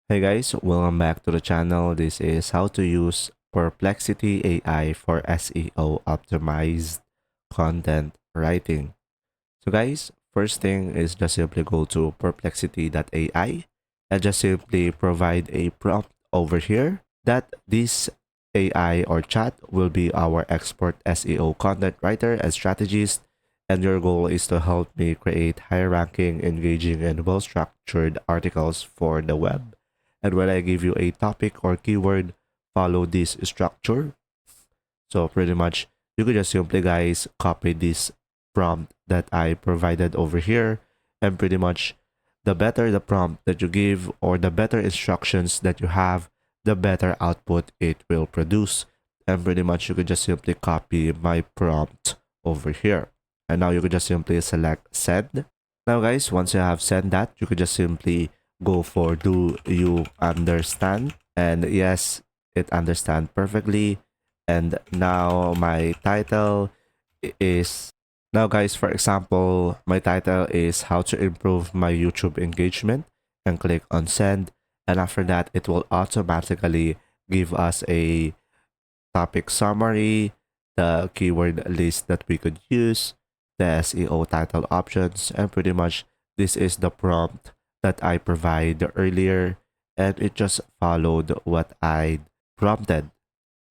Hey guys, welcome back to the channel. This is how to use Perplexity AI for SEO optimized content writing. So guys, first thing is just simply go to perplexity.ai and just simply provide a prompt over here that this AI or chat will be our expert SEO content writer and strategist, and your goal is to help me create high ranking, engaging, and well structured articles for the web. And when I give you a topic or keyword, follow this structure. So pretty much you could just simply guys copy this prompt that I provided over here, and pretty much the better the prompt that you give or the better instructions that you have, the better output it will produce. And pretty much you could just simply copy my prompt over here. And now you could just simply select send. Now guys, once you have sent that, you could just simply go for do you understand? And yes, it understand perfectly. And now my title is now guys, for example, my title is how to improve my YouTube engagement, and click on send. And after that, it will automatically give us a topic summary, the keyword list that we could use, the SEO title options, and pretty much this is the prompt that I provided earlier, and it just followed what I prompted.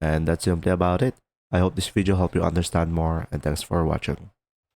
And that's simply about it. I hope this video helped you understand more, and thanks for watching.